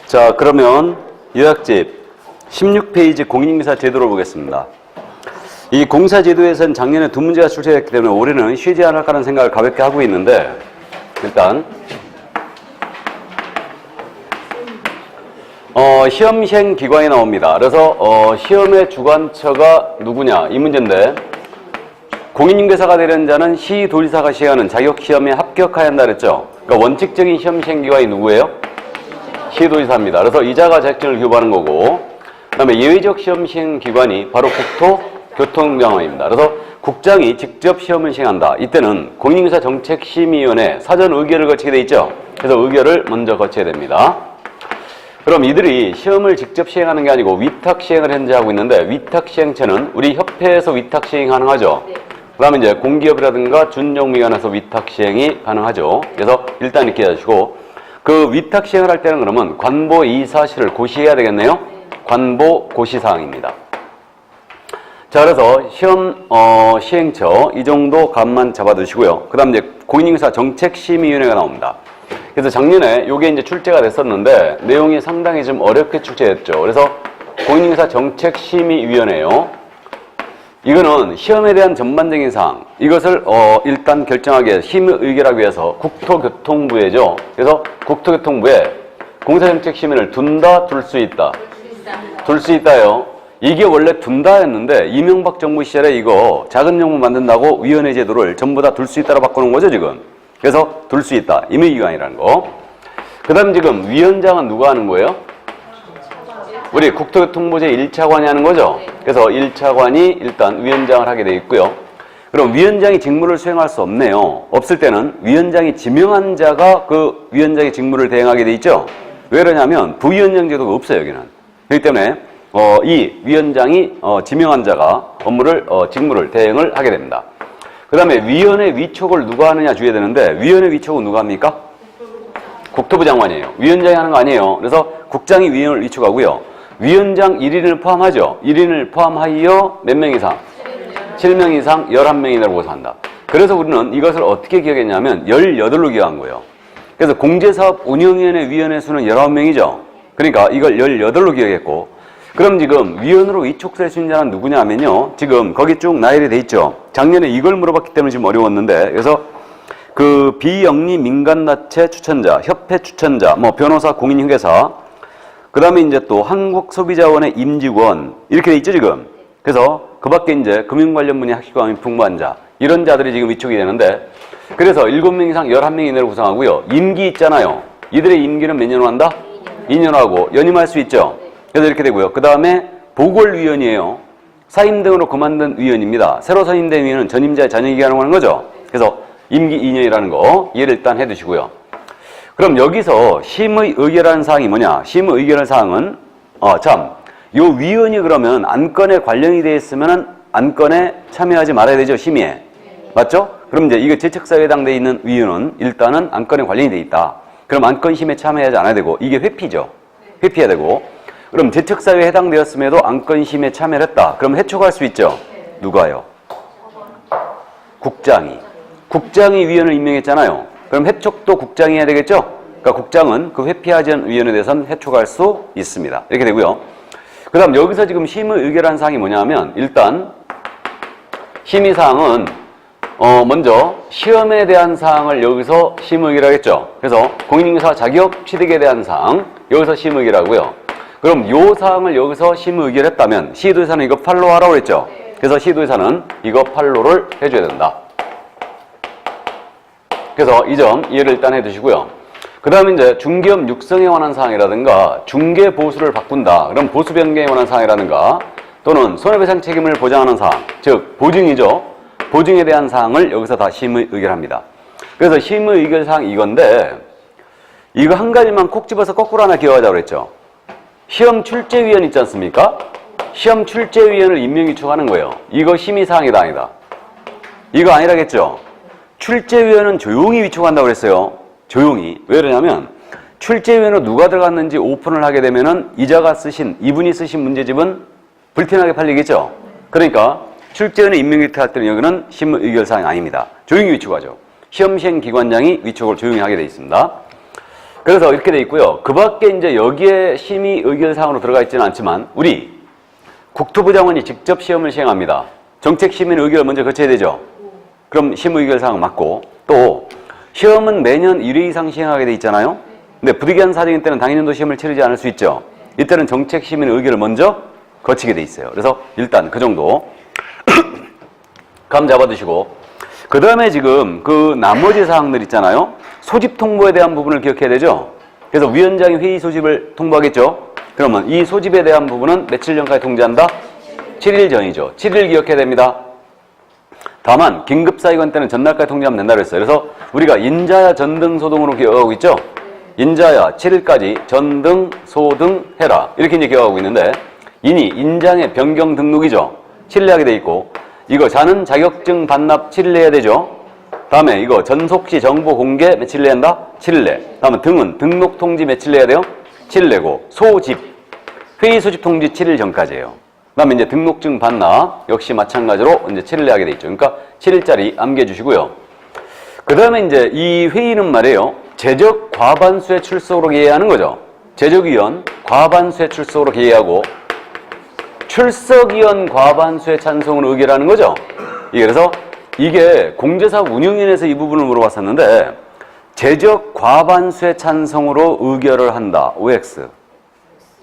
자, 그러면 요약집 16페이지 공인인사 제도를 보겠습니다. 이 공사제도에서는 작년에 2문제가 출제됐기 때문에 올해는 쉬지 않을까라는 생각을 가볍게 하고 있는데, 일단 시험 시행 기관이 나옵니다. 그래서 시험의 주관처가 누구냐 이 문제인데, 공인중개사가 되려는 자는 시도지사가 시행하는 자격시험에 합격해야 한다 그랬죠. 그러니까 원칙적인 시험 시행 기관이 누구예요? 시도지사입니다. 그래서 이자가 자격증을 교부하는 거고, 그 다음에 예외적 시험 시행 기관이 바로 국토교통병원입니다. 그래서 국장이 직접 시험을 시행한다. 이때는 공인중개사 정책심의위원회 사전 의결을 거치게 돼 있죠. 그래서 의결을 먼저 거쳐야 됩니다. 그럼 이들이 시험을 직접 시행하는 게 아니고 위탁 시행을 현재 하고 있는데, 위탁 시행체는 우리 협회에서 위탁 시행이 가능하죠. 그 다음에 이제 공기업이라든가 준정미관에서 위탁 시행이 가능하죠. 그래서 일단 이렇게 하시고, 그 위탁 시행을 할 때는 그러면 관보 이사실을 고시해야 되겠네요. 관보 고시사항입니다. 자, 그래서 시험 시행처 이 정도 값만 잡아두시고요. 그 다음 이제 공인중개사 정책심의위원회가 나옵니다. 그래서 작년에 요게 이제 출제가 됐었는데 내용이 상당히 좀 어렵게 출제됐죠. 그래서 공인중개사 정책심의위원회요. 이거는 시험에 대한 전반적인 사항, 이것을 일단 결정하기 위해서 심의 의결하기 위해서 국토교통부에죠. 그래서 국토교통부에 공사정책심의를 둔다, 둘 수 있다. 둘 수 있다요. 이게 원래 둔다였는데 이명박 정부 시절에 이거 작은 정부 만든다고 위원회 제도를 전부 다 둘 수 있다로 바꾸는 거죠 지금. 그래서 둘 수 있다. 임의기관이라는 거. 그 다음 지금 위원장은 누가 하는 거예요? 우리 국토교통부 제1차관이 하는 거죠. 그래서 1차관이 일단 위원장을 하게 돼 있고요. 그럼 위원장이 직무를 수행할 수 없네요. 없을 때는 위원장이 지명한 자가 그 위원장의 직무를 대행하게 돼 있죠. 왜 그러냐면 부위원장 제도가 없어요 여기는. 그렇기 때문에 이 위원장이 지명한 자가 직무를 대행을 하게 됩니다. 그 다음에 위원회 위촉을 누가 하느냐 주의해야 되는데, 위원회 위촉은 누가 합니까? 국토부 장관이에요. 위원장이 하는 거 아니에요. 그래서 국장이 위원을 위촉하고요. 위원장 1인을 포함하죠. 1인을 포함하여 몇 명 이상? 7명 이상 11명 이내로 고사한다. 그래서 우리는 이것을 어떻게 기억했냐면 18로 기억한 거예요. 그래서 공제사업 운영위원회 위원회 수는 19명이죠. 그러니까 이걸 18로 기억했고, 그럼 지금 위원으로 위촉될 수 있는 자는 누구냐 하면요. 지금 거기 쭉 나열이 돼 있죠. 작년에 이걸 물어봤기 때문에 지금 어려웠는데, 그래서 그 비영리 민간단체 추천자, 협회 추천자, 뭐 변호사, 공인중개사, 그 다음에 이제 또 한국소비자원의 임직원, 이렇게 돼 있죠 지금. 그래서 그 밖에 이제 금융 관련 분야 학식 경험이 풍부한 자, 이런 자들이 지금 위촉이 되는데, 그래서 7명 이상 11명 이내로 구성하고요. 임기 있잖아요. 이들의 임기는 몇 년으로 한다? 2년 하고 연임할 수 있죠. 그래서 이렇게 되고요. 그 다음에 보궐위원이에요. 사임 등으로 그만둔 위원입니다. 새로 선임된 위원은 전임자의 자녀기간을 하는 거죠. 그래서 임기 2년이라는 거 이해를 일단 해두시고요. 그럼 여기서 심의 의결하는 사항이 뭐냐? 심의 의결하는 사항은 요 위원이 그러면 안건에 관련이 되어 있으면 안건에 참여하지 말아야 되죠. 심의에. 맞죠? 그럼 이제 이거 제척사유에 해당되어 있는 위원은 일단은 안건에 관련이 되어 있다. 그럼 안건 심의에 참여하지 않아야 되고, 이게 회피죠. 회피해야 되고, 그럼 제척사유에 해당되었음에도 안건 심의에 참여를 했다. 그럼 해촉할 수 있죠. 누가요? 국장이. 국장이 위원을 임명했잖아요. 그럼 해촉도 국장이 해야 되겠죠? 그러니까 국장은 그 회피하지 않은 위원에 대해서는 해촉할 수 있습니다. 이렇게 되고요. 그 다음 여기서 지금 심의 의결한 사항이 뭐냐면, 일단 심의사항은 먼저 시험에 대한 사항을 여기서 심의 의결하겠죠. 그래서 공인중개사 자격 취득에 대한 사항 여기서 심의 의결하고요. 그럼 요 사항을 여기서 심의 의결했다면 시도지사는 이거 팔로우 하라고 했죠. 그래서 시도지사는 이거 팔로우를 해줘야 된다. 그래서 이 점 이해를 일단 해두시고요. 그 다음에 이제 중개업 육성에 관한 사항이라든가 중개 보수를 바꾼다. 그럼 보수 변경에 관한 사항이라든가 또는 손해배상 책임을 보장하는 사항, 즉 보증이죠. 보증에 대한 사항을 여기서 다 심의 의결합니다. 그래서 심의 의결 사항 이건데, 이거 한 가지만 콕 집어서 거꾸로 하나 기억하자고 그랬죠. 시험 출제위원 있지 않습니까? 시험 출제위원을 임명 위촉하는 거예요. 이거 심의사항이다 아니다? 이거 아니라겠죠? 출제위원은 조용히 위촉한다고 그랬어요. 조용히. 왜 그러냐면 출제위원으로 누가 들어갔는지 오픈을 하게 되면은 이분이 쓰신 문제집은 불티나게 팔리겠죠? 그러니까 출제위원의 임명 위촉할 때는 여기는 심의 의결사항이 아닙니다. 조용히 위촉하죠. 시험 시행 기관장이 위촉을 조용히 하게 돼 있습니다. 그래서 이렇게 돼 있고요. 그 밖에 이제 여기에 심의 의결 사항으로 들어가 있지는 않지만 우리 국토부 장관이 직접 시험을 시행합니다. 정책 심의 의결을 먼저 거쳐야 되죠. 그럼 심의 의결 사항 맞고 또 시험은 매년 1회 이상 시행하게 돼 있잖아요. 근데 부득이한 사정일 때는 당일연도 시험을 치르지 않을 수 있죠. 이때는 정책 심의 의결을 먼저 거치게 돼 있어요. 그래서 일단 그 정도 감 잡아두시고 그 다음에 지금 그 나머지 사항들 있잖아요. 소집 통보에 대한 부분을 기억해야 되죠. 그래서 위원장이 회의 소집을 통보하겠죠. 그러면 이 소집에 대한 부분은 며칠 전까지 통지한다? 7일 전이죠. 7일 기억해야 됩니다. 다만 긴급사의관 때는 전날까지 통지하면 된다고 했어요. 그래서 우리가 인자야 전등 소등으로 기억하고 있죠. 인자야 7일까지 전등 소등해라 이렇게 이제 기억하고 있는데 이니 인장의 변경 등록이죠. 7일 하게 돼 있고 이거 자는 자격증 반납 7일 내야 되죠. 다음에 이거 전속시 정보 공개 며칠 내야 한다? 7일 내. 다음에 등은 등록 통지 며칠 내야 돼요? 7일 내고 소집 회의 소집 통지 7일 전까지예요. 그다음에 이제 등록증 반납 역시 마찬가지로 이제 7일 내하게 돼 있죠. 그러니까 7일짜리 암기해 주시고요. 그다음에 이제 이 회의는 말이에요. 재적 과반수의 출석으로 기회하는 거죠. 재적위원 과반수의 출석으로 기회하고 출석위원 과반수의 찬성으로 의결하는 거죠. 그래서 이게 공제사업 운영위원회에서 이 부분을 물어봤었는데 재적 과반수의 찬성으로 의결을 한다. OX.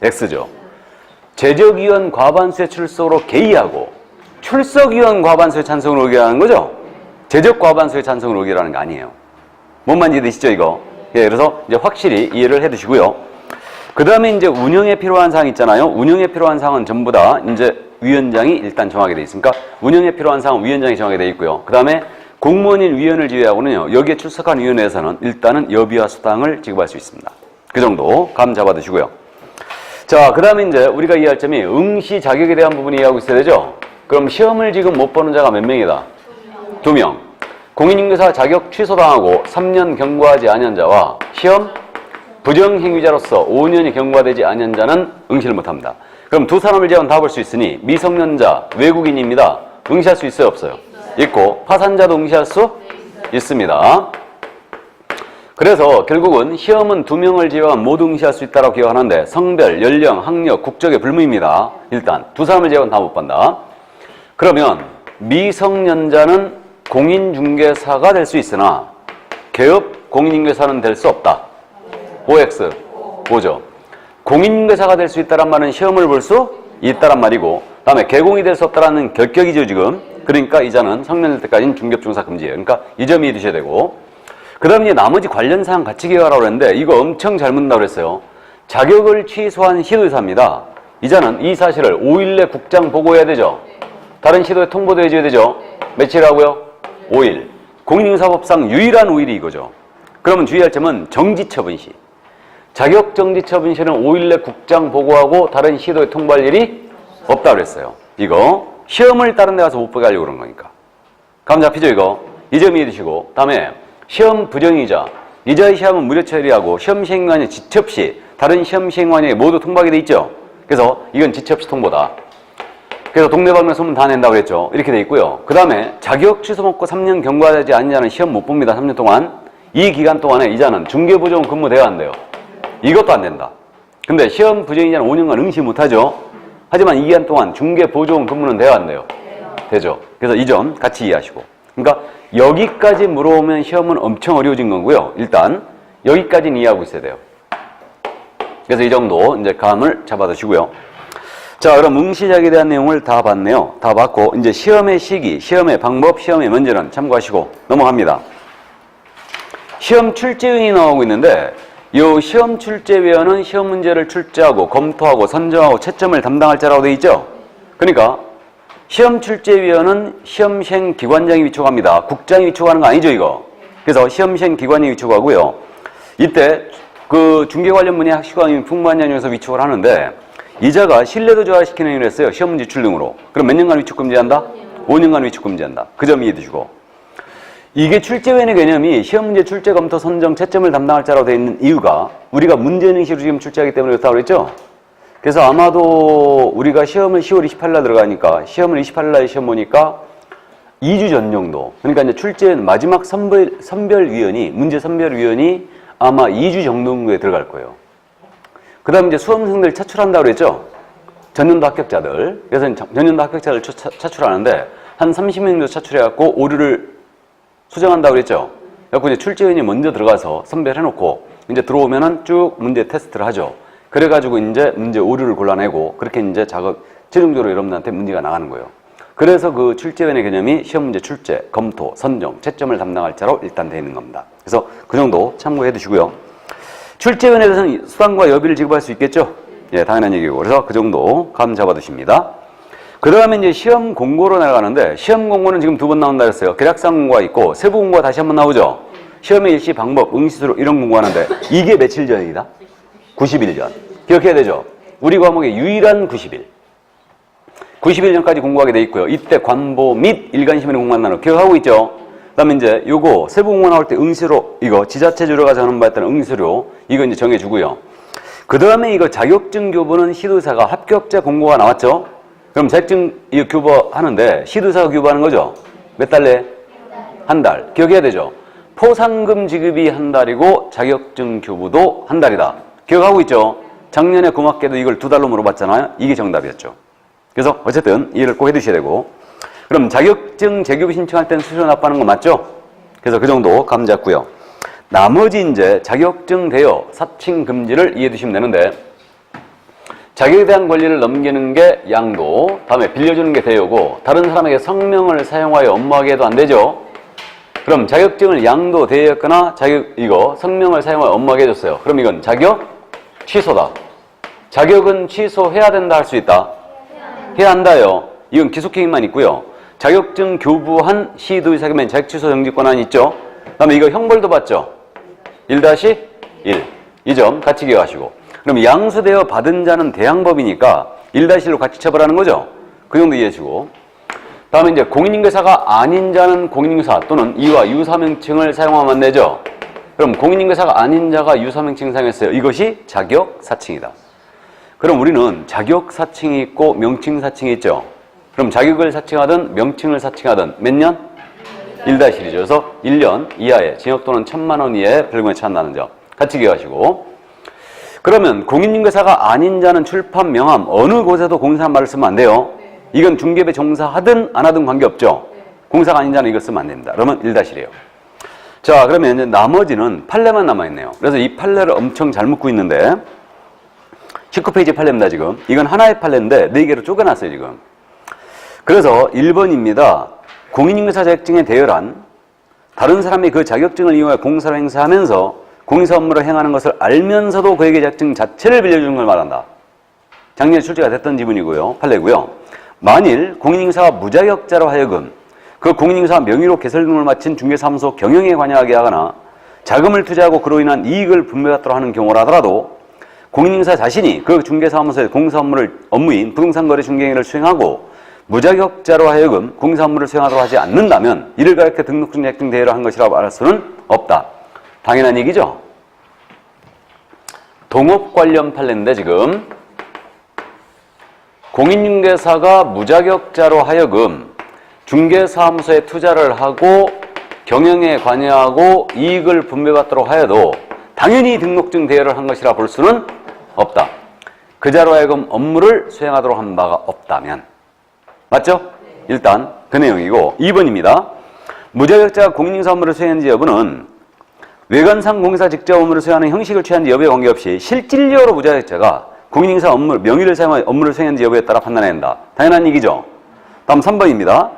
X죠. 재적위원 과반수의 출석으로 개의하고 출석위원 과반수의 찬성으로 의결하는 거죠. 재적 과반수의 찬성으로 의결하는 거 아니에요. 뭔 말인지 되시죠, 이거? 예, 그래서 이제 확실히 이해를 해 두시고요. 그 다음에 이제 운영에 필요한 사항 있잖아요. 운영에 필요한 사항은 전부 다 이제 위원장이 일단 정하게 돼 있으니까 운영에 필요한 사항은 위원장이 정하게 돼 있고요. 그 다음에 공무원인 위원을 지휘하고는요. 여기에 출석한 위원회에서는 일단은 여비와 수당을 지급할 수 있습니다. 그 정도 감 잡아 두시고요. 자, 그 다음에 이제 우리가 이해할 점이 응시 자격에 대한 부분 이해하고 있어야 되죠. 그럼 시험을 지금 못 보는 자가 몇 명이다? 2명. 공인인계사 자격 취소당하고 3년 경과하지 아니한 자와 시험 부정행위자로서 5년이 경과되지 아니한 자는 응시를 못합니다. 그럼 두 사람을 제외한 다 볼 수 있으니 미성년자, 외국인입니다. 응시할 수 있어요, 없어요? 있고 파산자도 응시할 수 있습니다. 그래서 결국은 시험은 2명을 제외한 모두 응시할 수 있다고 기억하는데 성별, 연령, 학력, 국적의 불무입니다. 일단 두 사람을 제외한 다 못 본다. 그러면 미성년자는 공인중개사가 될 수 있으나 개업 공인중개사는 될 수 없다. OX, 오죠. 공인중개사가 될 수 있다란 말은 시험을 볼 수 있다란 말이고 다음에 개공이 될 수 없다라는 결격이죠 지금. 그러니까 이자는 성년 될 때까지는 중개업중개사 금지예요. 그러니까 이 점 이해해 두셔야 되고 그 다음에 이제 나머지 관련 사항 같이 기억하라고 그랬는데 이거 엄청 잘 묻는다고 그랬어요. 자격을 취소한 시도의사입니다. 이자는 이 사실을 5일 내 국장 보고해야 되죠. 다른 시도에 통보도 해줘야 되죠. 며칠이라고요? 5일. 공인중개사법상 유일한 5일이 이거죠. 그러면 주의할 점은 정지처분 시. 자격정지처분 시는 5일 내 국장 보고하고 다른 시도에 통보할 일이 없다고 그랬어요. 이거 시험을 다른 데 가서 못 보게 하려고 그런 거니까. 감 잡히죠 이거? 이 점 이해해 두시고 다음에 시험 부정이자 이자의 시험은 무료 처리하고 시험 시행관이 지체 없이 다른 시험 시행관이 모두 통보하게 돼 있죠. 그래서 이건 지체 없이 통보다. 그래서 동네방네 소문 다 낸다고 그랬죠. 이렇게 돼 있고요. 그 다음에 자격 취소 먹고 3년 경과되지 않은 자는 시험 못 봅니다. 3년 동안. 이 기간 동안에 이자는 중개보조원 근무돼야 한대요. 이것도 안 된다. 근데 시험 부정이자는 5년간 응시 못하죠. 하지만 이 기간 동안 중개보조원 근무는 돼야 한대요. 되죠. 그래서 이 점 같이 이해하시고. 그러니까 여기까지 물어오면 시험은 엄청 어려워진 거고요. 일단 여기까지는 이해하고 있어야 돼요. 그래서 이 정도 이제 감을 잡아두시고요. 자, 그럼 응시작에 대한 내용을 다 봤네요. 다 봤고 이제 시험의 시기, 시험의 방법, 시험의 문제는 참고하시고 넘어갑니다. 시험 출제위원이 나오고 있는데 이 시험 출제위원은 시험 문제를 출제하고 검토하고 선정하고 채점을 담당할 자라고 되어 있죠. 그러니까 시험 출제위원은 시험 시행 기관장이 위촉합니다. 국장이 위촉하는 거 아니죠, 이거. 그래서 시험 시행 기관이 위촉하고요. 이때 그 중개 관련 문의 학시관이 풍부한장에서 위촉을 하는데 이자가 신뢰도 저하시키는 일을 했어요. 시험 문제 출등으로. 그럼 몇 년간 위촉 금지한다? 5년간 위촉 금지한다. 그 점 이해해 두시고. 이게 출제위원의 개념이 시험 문제 출제 검토 선정 채점을 담당할 자라고 되어 있는 이유가 우리가 문제능시로 지금 출제하기 때문에 그렇다고 그랬죠? 그래서 아마도 우리가 시험을 10월 28일 날 들어가니까 시험을 28일 날 시험 보니까 2주 전 정도. 그러니까 이제 출제 마지막 선별위원이 문제 선별위원이 아마 2주 정도에 들어갈 거예요. 그 다음에 이제 수험생들 차출한다고 그랬죠? 전년도 합격자들. 그래서 전년도 합격자를 차출하는데 한 30명 정도 차출해갖고 오류를 수정한다고 그랬죠? 그래갖고 이제 출제위원이 먼저 들어가서 선별해놓고 이제 들어오면은 쭉 문제 테스트를 하죠. 그래가지고 이제 문제 오류를 골라내고 그렇게 이제 최종적으로 여러분들한테 문제가 나가는 거예요. 그래서 그 출제위원의 개념이 시험 문제 출제, 검토, 선정, 채점을 담당할 자로 일단 되어 있는 겁니다. 그래서 그 정도 참고해 두시고요. 출제위원에 대해서는 수당과 여비를 지급할 수 있겠죠? 예, 당연한 얘기고. 그래서 그 정도 감 잡아 두십니다. 그 다음에 이제 시험 공고로 나가는데 시험 공고는 지금 2번 나온다 그랬어요. 계략상 공고가 있고 세부 공고가 다시 한번 나오죠? 시험의 일시 방법, 응시수로 이런 공고하는데 이게 며칠 전이다? 90일 전. 기억해야 되죠? 우리 과목의 유일한 90일. 90일 전까지 공부하게 돼 있고요. 이때 관보 및 일간시민을 공부한다는 거 기억하고 있죠? 그 다음에 이제 요거 세부 공고 나올 때 응시로 이거 지자체 주로가 정하는 바에 따른 응시료 이거 이제 정해주고요. 그 다음에 이거 자격증 교부는 시도사가 합격자 공고가 나왔죠? 그럼 자격증 이거 교부하는데 시도사가 교부하는 거죠? 몇 달 내? 한 달. 기억해야 되죠? 포상금 지급이 한 달이고 자격증 교부도 한 달이다. 기억하고 있죠? 작년에 고맙게도 이걸 2달로 물어봤잖아요. 이게 정답이었죠. 그래서 어쨌든 이해를 꼭 해두셔야 되고 그럼 자격증 재교부 신청할 때는 수수료 납부하는 거 맞죠? 그래서 그 정도 감 잡고요. 나머지 이제 자격증 대여 사칭 금지를 이해해 두시면 되는데 자격에 대한 권리를 넘기는 게 양도, 다음에 빌려주는 게 대여고 다른 사람에게 성명을 사용하여 업무하게 해도 안 되죠? 그럼 자격증을 양도, 대여했거나 성명을 사용하여 업무하게 해줬어요. 그럼 이건 자격 취소다. 자격은 취소해야 된다 할 수 있다. 해야 한다요. 이건 기속행위만 있고요. 자격증 교부한 시도의사기면 자격 취소 정지 권한이 있죠. 그 다음에 이거 형벌도 받죠. 1-1. 이 점 같이 기억하시고. 그럼 양수되어 받은 자는 대항법이니까 1-1로 같이 처벌하는 거죠. 그 정도 이해해주고. 다음에 이제 공인인계사가 아닌 자는 공인인계사 또는 이와 유사명칭을 사용하면 안 되죠. 그럼 공인인계사가 아닌 자가 유사명칭 사용했어요. 이것이 자격사칭이다. 그럼 우리는 자격사칭이 있고 명칭사칭이 있죠. 그럼 자격을 사칭하든 명칭을 사칭하든 몇 년? 1-1이죠. 그래서 1년 이하의 징역 또는 1,000만 원 이하의 벌금에 처한다는 점 같이 기억하시고. 그러면 공인인계사가 아닌 자는 출판, 명함 어느 곳에도 공사한 말을 쓰면 안 돼요. 이건 중개업에 종사하든 안 하든 관계없죠. 공사가 아닌 자는 이거 쓰면 안 됩니다. 그러면 1-1이에요. 자, 그러면 이제 나머지는 판례만 남아있네요. 그래서 이 판례를 엄청 잘 묶고 있는데 19페이지 판례입니다, 지금. 이건 하나의 판례인데 4개로 쪼개놨어요, 지금. 그래서 1번입니다. 공인인계사 자격증의 대여란 다른 사람이 그 자격증을 이용해 공사를 행사하면서 공인사 업무를 행하는 것을 알면서도 그에게 자격증 자체를 빌려주는 걸 말한다. 작년에 출제가 됐던 지문이고요. 판례고요. 만일 공인인계사가 무자격자로 하여금 그 공인인계사 명의로 개설 등을 마친 중개사무소 경영에 관여하게 하거나 자금을 투자하고 그로 인한 이익을 분배받도록 하는 경우라 하더라도 공인인계사 자신이 그 중개사무소의 공사 업무인 부동산 거래 중개행위를 수행하고 무자격자로 하여금 공사 업무를 수행하도록 하지 않는다면 이를 가리켜 등록증 자격증 대여를 한 것이라고 말할 수는 없다. 당연한 얘기죠. 동업 관련 판례인데 지금 공인중개사가 무자격자로 하여금 중개사무소에 투자를 하고 경영에 관여하고 이익을 분배받도록 하여도 당연히 등록증 대여를 한 것이라 볼 수는 없다. 그자로 하여금 업무를 수행하도록 한 바가 없다면. 맞죠? 일단 그 내용이고 2번입니다. 무자격자가 공인중개사 업무를 수행한지 여부는 외관상 공사 직접 업무를 수행하는 형식을 취한지 여부에 관계없이 실질적으로 무자격자가 공인인계사 명의를 사용하여 업무를 수행한지 여부에 따라 판단해야 한다. 당연한 얘기죠. 다음 3번입니다.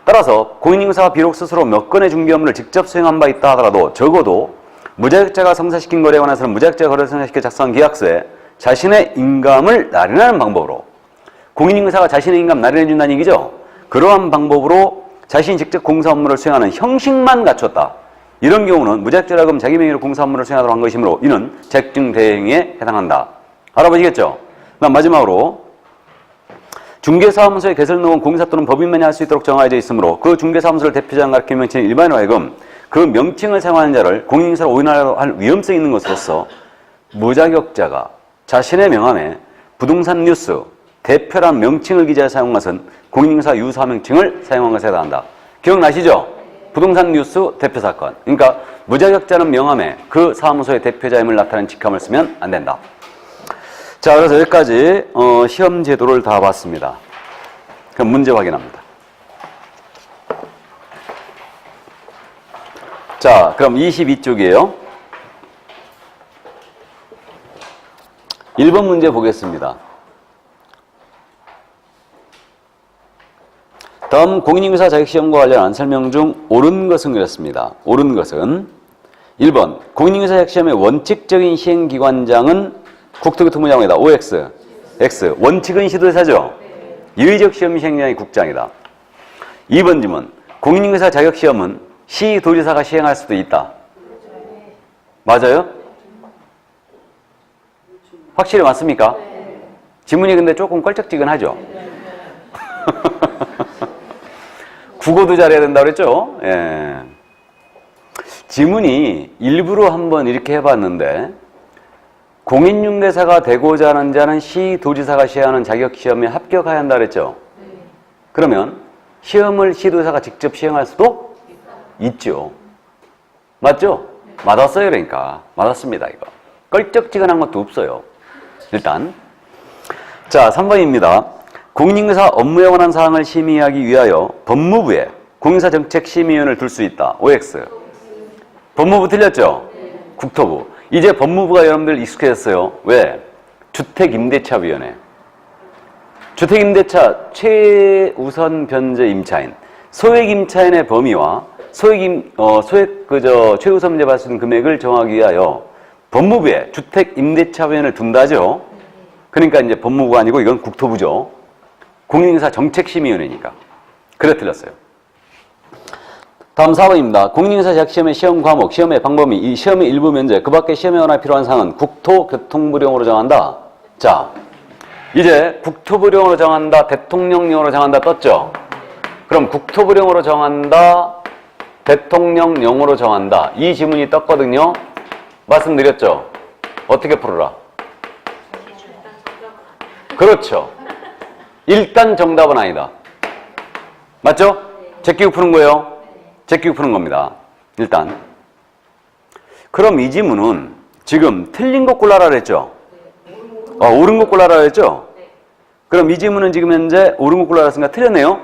따라서 공인인계사가 비록 스스로 몇 건의 중개 업무를 직접 수행한 바 있다 하더라도 적어도 무자격자가 성사시킨 거래에 관해서는 무자격자가 거래를 성사시켜 작성한 계약서에 자신의 인감을 날인하는 방법으로 공인인계사가 자신의 인감 날인해 준다는 얘기죠. 그러한 방법으로 자신이 직접 공사 업무를 수행하는 형식만 갖췄다. 이런 경우는 무자격자라금 자기 명의로 공사 업무를 수행하도록 한 것이므로 이는 자격증 대행에 해당한다. 알아보시겠죠? 그다음 마지막으로 중개사무소의 개설능은 공사 또는 법인만이 할 수 있도록 정하여져 있으므로 그 중개사무소를 대표자는 가리키는 명칭은 일반인으로 하여금 그 명칭을 사용하는 자를 공인인계사로 오인할 위험성이 있는 것으로서 무자격자가 자신의 명함에 부동산 뉴스 대표란 명칭을 기재해 사용한 것은 공인인계사 유사 명칭을 사용한 것에 해당한다. 기억나시죠? 부동산 뉴스 대표 사건. 그러니까 무자격자는 명함에 그 사무소의 대표자임을 나타내는 직함을 쓰면 안 된다. 자, 그래서 여기까지 시험 제도를 다 봤습니다. 그럼 문제 확인합니다. 자, 그럼 22쪽이에요. 1번 문제 보겠습니다. 다음 공인중개사 자격시험과 관련한 설명 중 옳은 것은 이렇습니다. 옳은 것은 1번 공인중개사 자격시험의 원칙적인 시행기관장은 국토교통부장관이다. OX. X. 원칙은 시도지사죠. 예외적 시험 시행장이 국장이다. 2번 질문. 공인중개사 자격시험은 시도지사가 시행할 수도 있다. 맞아요? 확실히 맞습니까? 지문이 근데 조금 껄쩍지근하죠? 국어도 잘해야 된다고 그랬죠? 예. 지문이 일부러 한번 이렇게 해봤는데 공인중개사가 되고자 하는 자는 시도지사가 시행하는 자격시험에 합격해야 한다 그랬죠? 그러면 시험을 시도지사가 직접 시행할 수도 있죠. 맞죠? 맞았어요. 그러니까 맞았습니다. 이거 껄쩍지근한 것도 없어요. 일단 자 3번입니다. 공인중개사 업무에 관한 사항을 심의하기 위하여 법무부에 공인중개사 정책심의위원을 둘 수 있다. OX. 법무부 틀렸죠? 국토부. 이제 법무부가 여러분들 익숙해졌어요. 왜? 주택임대차위원회. 주택임대차 최우선 변제 임차인. 소액임차인의 범위와 최우선 변제 받을 수 있는 금액을 정하기 위하여 법무부에 주택임대차위원회를 둔다죠. 그러니까 이제 법무부가 아니고 이건 국토부죠. 공인중개사 정책심의위원회니까. 그래 틀렸어요. 다음 4번입니다. 공인중개사 자격시험의 시험 과목, 시험의 방법이 이 시험의 일부 면제, 그 밖에 시험에 관한 필요한 사항은 국토교통부령으로 정한다. 자, 이제 국토부령으로 정한다, 대통령령으로 정한다 떴죠? 그럼 국토부령으로 정한다, 대통령령으로 정한다. 이 지문이 떴거든요. 말씀드렸죠? 어떻게 풀어라? 그렇죠. 일단 정답은 아니다. 맞죠? 제끼고 푸는 거예요. 제끼고 푸는 겁니다. 일단. 그럼 이 지문은 지금 틀린 거 골라라 그랬죠? 옳은 거 골라라 그랬죠? 그럼 이 지문은 지금 현재 옳은 거 골라라 했으니까 틀렸네요?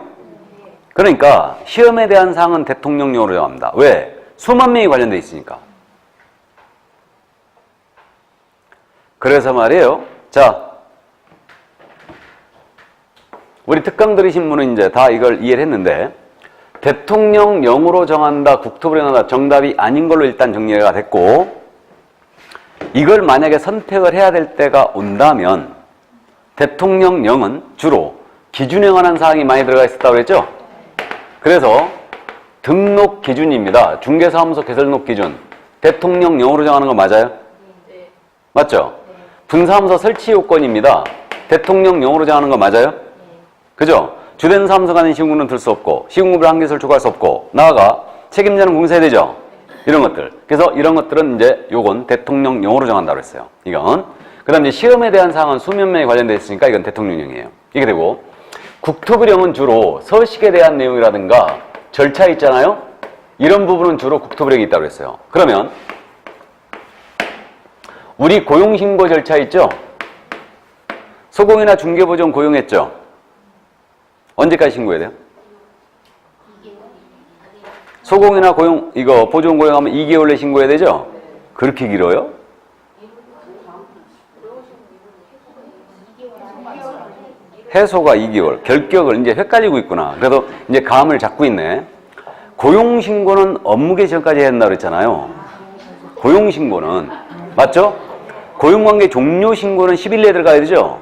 그러니까 시험에 대한 사항은 대통령령으로 정합니다. 왜? 수만 명이 관련돼 있으니까. 그래서 말이에요. 자, 우리 특강 들으신 분은 이제 다 이걸 이해를 했는데 대통령령으로 정한다, 국토부령으로 정한다 정답이 아닌 걸로 일단 정리가 됐고 이걸 만약에 선택을 해야 될 때가 온다면 대통령령은 주로 기준에 관한 사항이 많이 들어가 있었다고 그랬죠? 그래서 등록 기준입니다. 중개사무소 개설등록 기준. 대통령령으로 정하는 거 맞아요? 네. 맞죠? 네. 분사무소 설치 요건입니다. 대통령령으로 정하는 거 맞아요? 네. 그죠? 주된 사무소 간의 시군구는 들 수 없고 시군구를 한 개설 초과할 수 없고 나아가 책임자는 공사해야 되죠? 이런 것들. 그래서 이런 것들은 이제 요건 대통령령으로 정한다고 했어요. 이건. 그 다음 이제 시험에 대한 사항은 수면 명에 관련되어 있으니까 이건 대통령령이에요. 이게 되고 국토부령은 주로 서식에 대한 내용이라든가 절차 있잖아요? 이런 부분은 주로 국토부령이 있다고 했어요. 그러면 우리 고용신고 절차 있죠? 소공이나 중개보전 고용했죠? 언제까지 신고해야 돼요? 소공이나 고용, 이거 보존 고용하면 2개월 내에 신고해야 되죠? 그렇게 길어요? 해소가 2개월, 결격을 이제 헷갈리고 있구나. 그래도 이제 감을 잡고 있네. 고용신고는 업무 개시전까지 해야 된다 그랬잖아요. 고용신고는, 맞죠? 고용관계 종료신고는 10일 내에 들어가야 되죠?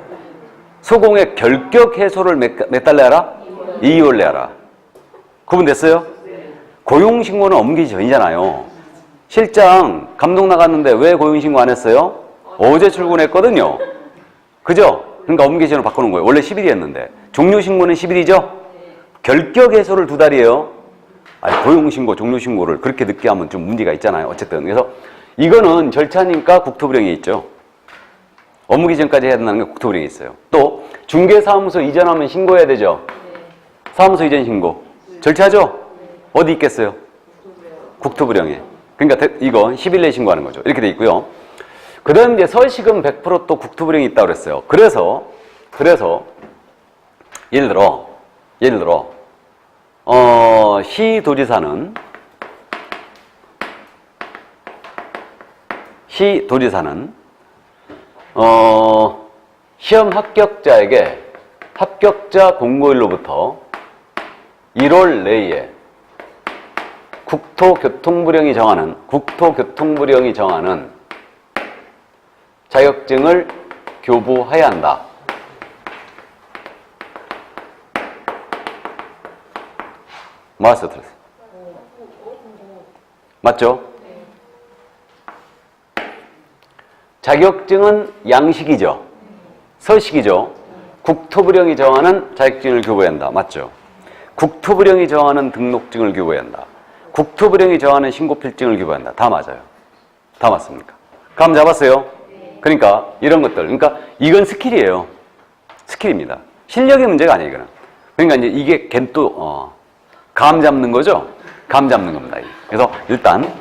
소공의 결격 해소를 몇 달 내야라? 2개월 내야라. 구분됐어요? 고용신고는 업무 개시 전이잖아요. 실장 감독 나갔는데 왜 고용신고 안 했어요? 어제 출근했거든요. 그죠? 그러니까 업무 개시전으로 바꾸는 거예요. 원래 10일이었는데. 종료신고는 10일이죠? 결격 해소를 2달이에요. 아니, 고용신고, 종료신고를 그렇게 늦게 하면 좀 문제가 있잖아요. 어쨌든. 그래서 이거는 절차니까 국토부령에 있죠. 업무 기전까지 해야 된다는 게 국토부령에 있어요. 또 중개사무소 이전하면 신고해야 되죠. 사무소 이전 신고. 절차죠? 어디 있겠어요? 국토부령에. 그러니까 이거 10일 내에 신고하는 거죠. 이렇게 돼 있고요. 그 다음 이제 서식은 100% 또 국토부령이 있다고 그랬어요. 그래서 예를 들어 시도지사는 시험 합격자에게 합격자 공고일로부터 1월 내에 국토교통부령이 정하는 자격증을 교부해야 한다. 맞았어, 틀렸어? 맞죠? 자격증은 양식이죠. 서식이죠. 국토부령이 정하는 자격증을 교부해야 한다. 맞죠? 국토부령이 정하는 등록증을 교부해야 한다. 국토부령이 정하는 신고필증을 교부해야 한다. 다 맞아요. 다 맞습니까? 감 잡았어요? 그러니까 이런 것들. 그러니까 이건 스킬이에요. 스킬입니다. 실력의 문제가 아니에요, 이거는. 그러니까 이제 이게 감 잡는 거죠? 감 잡는 겁니다. 그래서 일단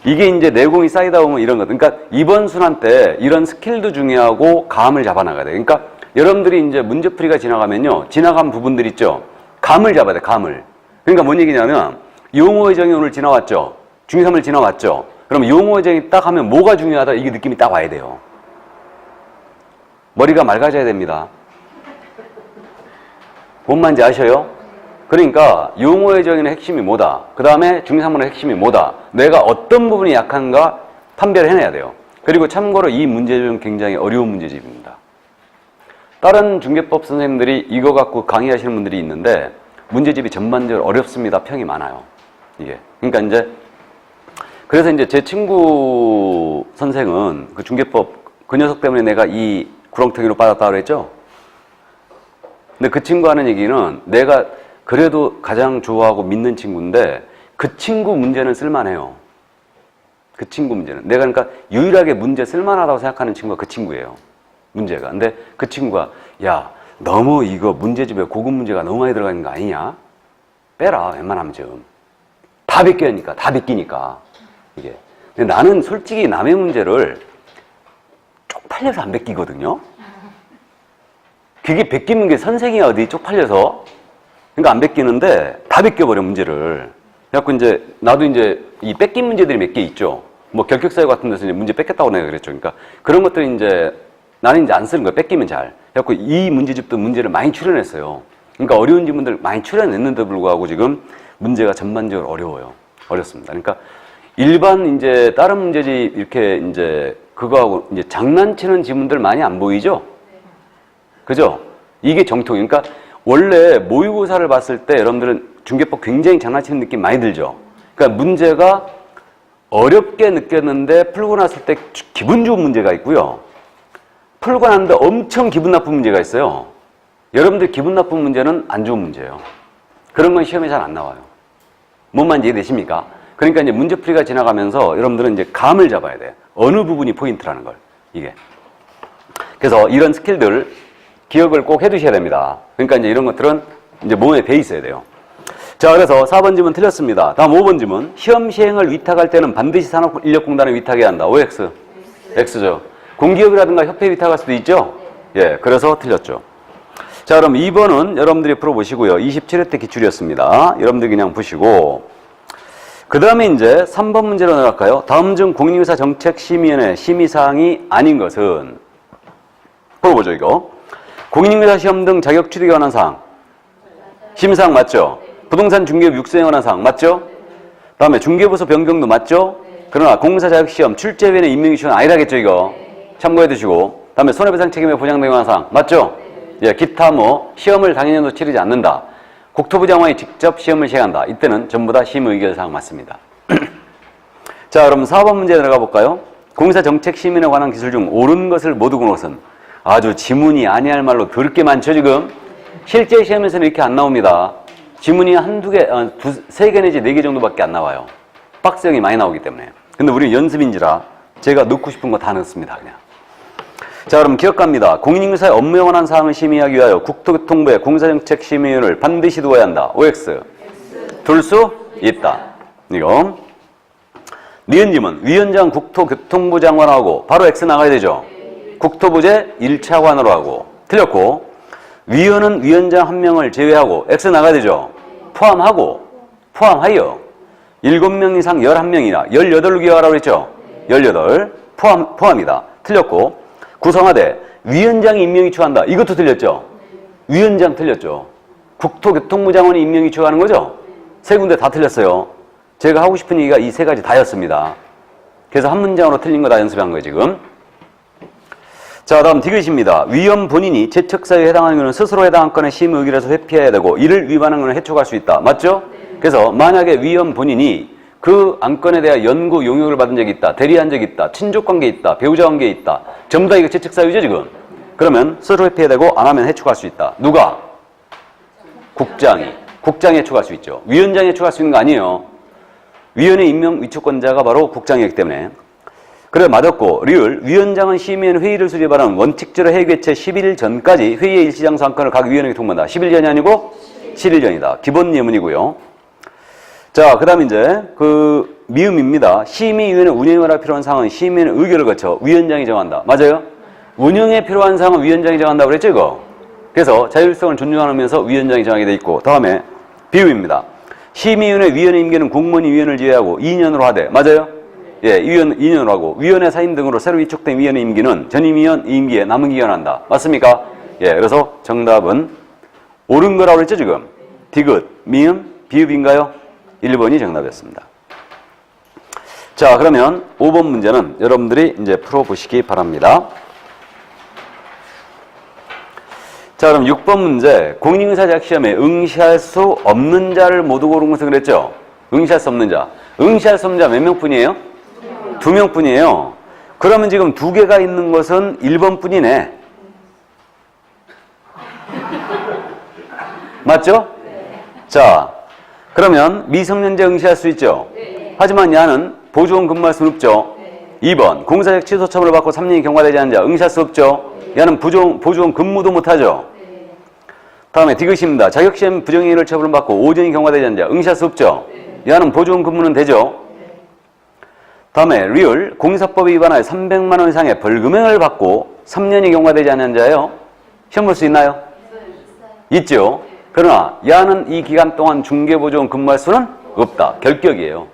이게 이제 내공이 쌓이다 보면 이런 것. 그러니까 이번 순환 때 이런 스킬도 중요하고 감을 잡아 나가야 돼요. 그러니까 여러분들이 이제 문제풀이가 지나가면요. 지나간 부분들 있죠? 감을 잡아야 돼, 감을. 그러니까 뭔 얘기냐면 용어의 정의 오늘 지나왔죠? 중3을 지나왔죠? 그럼 용어의 정의 딱 하면 뭐가 중요하다? 이게 느낌이 딱 와야 돼요. 머리가 맑아져야 됩니다. 뭔 말인지 아셔요? 그러니까 용어의 정의는 핵심이 뭐다? 그 다음에 중3문의 핵심이 뭐다? 내가 어떤 부분이 약한가 판별을 해내야 돼요. 그리고 참고로 이 문제집은 굉장히 어려운 문제집입니다. 다른 중개법 선생님들이 이거 갖고 강의하시는 분들이 있는데 문제집이 전반적으로 어렵습니다. 평이 많아요. 이게. 그러니까 이제 그래서 이제 제 친구 선생은 그 중개법 그 녀석 때문에 내가 이 구렁텅이로 빠졌다고 그랬죠? 근데 그 친구 하는 얘기는 내가 그래도 가장 좋아하고 믿는 친구인데 그 친구 문제는 쓸만해요. 그 친구 문제는. 내가 그러니까 유일하게 문제 쓸만하다고 생각하는 친구가 그 친구예요. 문제가. 근데 그 친구가 야, 너무 이거 문제집에 고급 문제가 너무 많이 들어가 있는 거 아니냐? 빼라, 웬만하면 좀. 다 베끼니까, 다 베끼니까. 이게. 근데 나는 솔직히 남의 문제를 쪽팔려서 안 베끼거든요? 그게 베끼는 게 선생이 어디 쪽팔려서? 그러니까 안 베끼는데 다 베껴버려, 문제를. 그래갖고 이제, 나도 이제 이 뺏긴 문제들이 몇 개 있죠. 뭐 결격사유 같은 데서 이제 문제 뺏겼다고 내가 그랬죠. 그러니까 그런 것들이 이제 나는 이제 안 쓰는 거야. 뺏기면 잘. 그래갖고 이 문제집도 문제를 많이 출연했어요. 그러니까 어려운 지문들 많이 출연했는데 불구하고 지금 문제가 전반적으로 어려워요. 어렵습니다. 그러니까 일반 이제 다른 문제집 이렇게 이제 그거하고 이제 장난치는 지문들 많이 안 보이죠? 그죠? 이게 정통. 그러니까 원래 모의고사를 봤을 때 여러분들은 중개법 굉장히 장난치는 느낌 많이 들죠? 그러니까 문제가 어렵게 느꼈는데 풀고 났을 때 기분 좋은 문제가 있고요. 풀고 났는데 엄청 기분 나쁜 문제가 있어요. 여러분들 기분 나쁜 문제는 안 좋은 문제예요. 그런 건 시험에 잘 안 나와요. 뭔 말인지 이해되십니까? 그러니까 이제 문제풀이가 지나가면서 여러분들은 이제 감을 잡아야 돼요. 어느 부분이 포인트라는 걸. 이게. 그래서 이런 스킬들 기억을 꼭 해두셔야 됩니다. 그러니까 이제 이런 것들은 이제 몸에 배 있어야 돼요. 자, 그래서 4번 지문 틀렸습니다. 다음 5번 지문. 시험 시행을 위탁할 때는 반드시 산업인력공단에 위탁해야 한다. OX. X죠. 공기업이라든가 협회에 위탁할 수도 있죠? 예, 그래서 틀렸죠. 자, 그럼 2번은 여러분들이 풀어보시고요. 27회 때 기출이었습니다. 여러분들 그냥 보시고. 그 다음에 이제 3번 문제로 나갈까요? 다음 중 공인중개사 정책심의위원회 심의사항이 아닌 것은? 풀어보죠, 이거. 공인중개사 시험 등 자격 취득에 관한 사항. 심의사항 맞죠? 부동산 중개업 육성에 관한 사항 맞죠? 그 다음에 중개부서 변경도 맞죠? 그러나 공사 자격시험 출제위원회 임명유치는 아니라겠죠, 이거. 참고해 두시고. 그 다음에 손해배상 책임의 보장 등에 관한 사항 맞죠? 예, 기타 뭐 시험을 당연히도 치르지 않는다. 국토부 장관이 직접 시험을 시행한다. 이때는 전부 다 심의의결사항 맞습니다. 자, 그럼 4번 문제 들어가 볼까요? 공사 정책 심의에 관한 기술 중 옳은 것을 못 얻은 것은 아주 지문이 아니할 말로 더럽게 많죠, 지금? 실제 시험에서는 이렇게 안 나옵니다. 지문이 한두 개, 세 개 내지 네 개 정도밖에 안 나와요. 박스형이 많이 나오기 때문에. 근데 우리 연습인지라 제가 넣고 싶은 거 다 넣습니다, 그냥. 자, 그럼 기억갑니다. 공인중개사의 업무에 관한 사항을 심의하기 위하여 국토교통부의 공사정책심의위원회를 반드시 두어야 한다. OX. 둘 수 있다. 이거. 니은 지문 위원장 국토교통부 장관하고 바로 X 나가야 되죠. 국토부제 1차관으로 하고 틀렸고 위원은 위원장 한 명을 제외하고 X 나가야 되죠. 포함하여 7명 이상 11명이나 18개 하라고 했죠. 18 포함이다. 틀렸고 구성하되 위원장이 임명이 추한다. 이것도 틀렸죠. 위원장 틀렸죠. 국토교통부 장관이 임명이 추하는 거죠. 세 군데 다 틀렸어요. 제가 하고 싶은 얘기가 이 세 가지 다였습니다. 그래서 한 문장으로 틀린 거 다 연습한 거예요, 지금. 자, 다음 디귿입니다. 위원 본인이 재척사유에 해당하는 것은 스스로 해당한 건의 시임 의결에서 회피해야 되고 이를 위반한 것은 해촉할 수 있다. 맞죠? 그래서 만약에 위원 본인이 그 안건에 대한 연구 용역을 받은 적이 있다, 대리한 적이 있다, 친족관계 있다, 배우자관계 있다, 전부 다 이거 재척사유죠, 지금? 그러면 스스로 회피해야 되고 안 하면 해촉할 수 있다. 누가? 국장이 해촉할 수 있죠. 위원장이 해촉할 수 있는 거 아니에요. 위원의 임명 위촉권자가 바로 국장이기 때문에. 그래 맞았고 리을 위원장은 시민 회의를 수립하는 원칙적으로 회의 개최 10일 전까지 회의의 일시장소 한 건을 각 위원에게 통보한다. 10일 전이 아니고 7일 전이다. 기본 예문이고요. 자, 그 다음 이제 그 미음입니다. 심의위원회 운영을 할 필요한 사항은 심의위원회 의결을 거쳐 위원장이 정한다. 맞아요? 운영에 필요한 사항은 위원장이 정한다고 그랬죠, 이거? 그래서 자율성을 존중하면서 위원장이 정하게 돼 있고, 다음에 비음입니다. 심의위원회 위원회 임기는 공무원이 위원을 제외하고 2년으로 하되, 맞아요? 예, 위원 2년으로 하고, 위원회 사임 등으로 새로 위촉된 위원회 임기는 전임위원 임기에 남은 기간 한다. 맞습니까? 예, 그래서 정답은 옳은 거라고 그랬죠, 지금? 디귿, 미음, 비읍인가요? 1번이 정답이었습니다. 자, 그러면 5번 문제는 여러분들이 이제 풀어보시기 바랍니다. 자, 그럼 6번 문제. 공인인사 자격 시험에 응시할 수 없는 자를 모두 고른 것은 그랬죠? 응시할 수 없는 자. 응시할 수 없는 자 몇 명뿐이에요? 2명뿐이에요. 그러면 지금 2개가 있는 것은 1번뿐이네. 맞죠? 자, 그러면 미성년자 응시할 수 있죠? 하지만 야는 보조원 근무할 수는 없죠? 2번 공사적 취소 처분을 받고 3년이 경과되지 않은 자 응시할 수 없죠? 야는 보조원 근무도 못하죠? 다음에 디귿입니다. 자격시험 부정행위를 처분을 받고 5년이 경과되지 않은 자 응시할 수 없죠? 야는 보조원 근무는 되죠? 다음에 리을 공사법 위반하여 300만 원 이상의 벌금형을 받고 3년이 경과되지 않은 자예요. 시험 볼 수 있나요? 있죠. 그러나 야는 이 기간 동안 중개보조원 근무할 수는 없다. 결격이에요.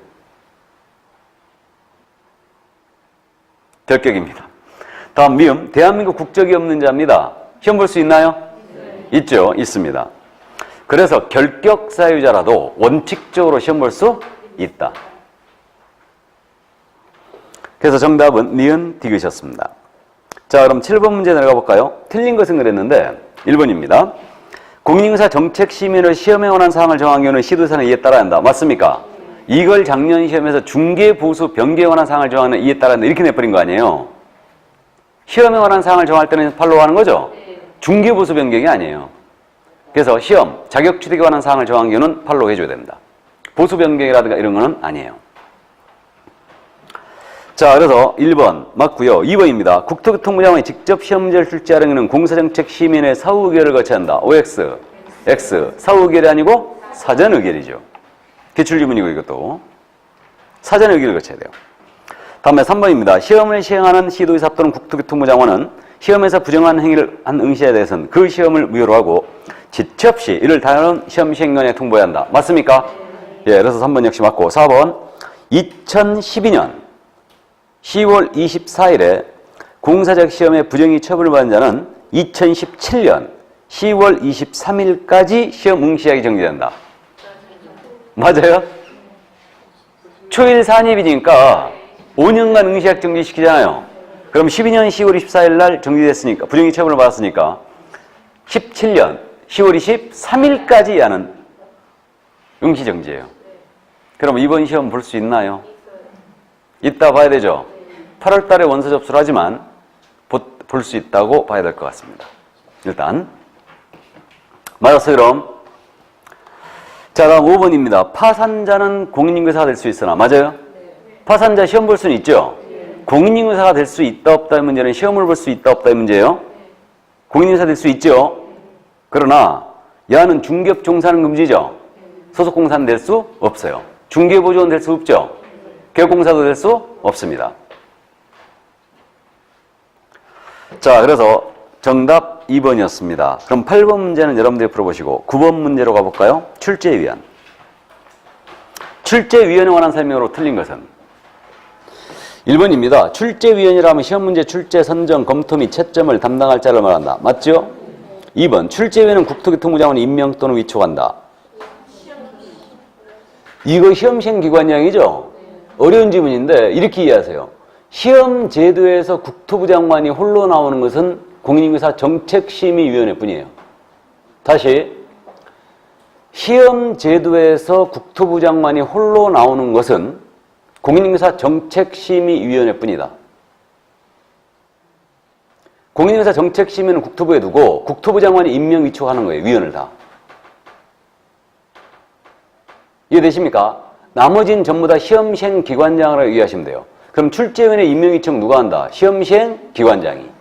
결격입니다. 다음 미음 대한민국 국적이 없는 자입니다. 시험 볼 수 있나요? 있죠. 있습니다. 그래서 결격 사유자라도 원칙적으로 시험 볼 수 있다. 그래서 정답은 니은 디귿이었습니다. 자, 그럼 7번 문제 내려가 볼까요? 틀린 것은 그랬는데 1번입니다. 공인인사 정책 시민을 시험에 관한 사항을 정한 경우는 시도사는 이에 따라야 한다. 맞습니까? 이걸 작년 시험에서 중개 보수 변경에 관한 사항을 정하는 이에 따라야 한다. 이렇게 내버린 거 아니에요. 시험에 관한 사항을 정할 때는 팔로우 하는 거죠? 중개 보수 변경이 아니에요. 그래서 시험, 자격 취득에 관한 사항을 정한 경우는 팔로우 해줘야 됩니다. 보수 변경이라든가 이런 거는 아니에요. 자, 그래서 1번 맞고요. 2번입니다. 국토교통부 장관이 직접 시험 문제를 출제하는 경우는 공사정책 시민의 사후 의결을 거쳐야 한다. OX, X. 사후 의결이 아니고 사전 의결이죠. 기출지문이고 이것도. 사전 의결을 거쳐야 돼요. 다음에 3번입니다. 시험을 시행하는 시도의사 또는 국토교통부 장관은 시험에서 부정한 행위를 한 응시에 대해서는 그 시험을 무효로 하고 지체 없이 이를 다른 시험 시행관에 통보해야 한다. 맞습니까? 예, 그래서 3번 역시 맞고. 4번 2012년 10월 24일에 공사적 시험에 부정의 처분을 받은 자는 2017년 10월 23일까지 시험 응시하기 정지된다. 맞아요? 초일 산입이니까 5년간 응시학 정지시키잖아요. 그럼 12년 10월 24일 날 정지됐으니까, 부정의 처분을 받았으니까 17년 10월 23일까지 하는 응시 정지예요. 그럼 이번 시험 볼 수 있나요? 이따 봐야 되죠. 8월 달에 원서 접수를 하지만 볼 수 있다고 봐야 될 것 같습니다. 일단 맞았어요, 그럼. 자, 다음 5번입니다. 파산자는 공인인계사가 될 수 있으나, 맞아요? 파산자 시험 볼 수는 있죠? 공인인계사가 될 수 있다 없다의 문제는 시험을 볼 수 있다 없다의 문제예요. 공인인계사 될 수 있죠? 그러나 야는 중개업 종사는 금지죠? 소속공사는 될 수 없어요. 중개보조원 될 수 없죠? 개혁공사도 될 수 없습니다. 자, 그래서 정답 2번이었습니다. 그럼 8번 문제는 여러분들이 풀어보시고 9번 문제로 가볼까요? 출제위원. 출제위원에 관한 설명으로 틀린 것은 1번입니다. 출제위원이라면 시험 문제 출제, 선정, 검토 및 채점을 담당할 자를 말한다. 맞죠? 2번 출제위원은 국토교통부 장관이 임명 또는 위촉한다. 이거 시험시행기관장이죠? 어려운 질문인데 이렇게 이해하세요. 시험 제도에서 국토부 장관이 홀로 나오는 것은 공인인증사 정책심의위원회 뿐이에요. 다시 시험 제도에서 국토부 장관이 홀로 나오는 것은 공인인증사 정책심의위원회 뿐이다. 공인인증사 정책심의는 국토부에 두고 국토부 장관이 임명 위촉하는 거예요. 위원을 다. 이해되십니까? 나머지는 전부 다 시험시행기관장으로 이해하시면 돼요. 그럼 출제위원회 임명 위촉 누가 한다? 시험시행기관장이.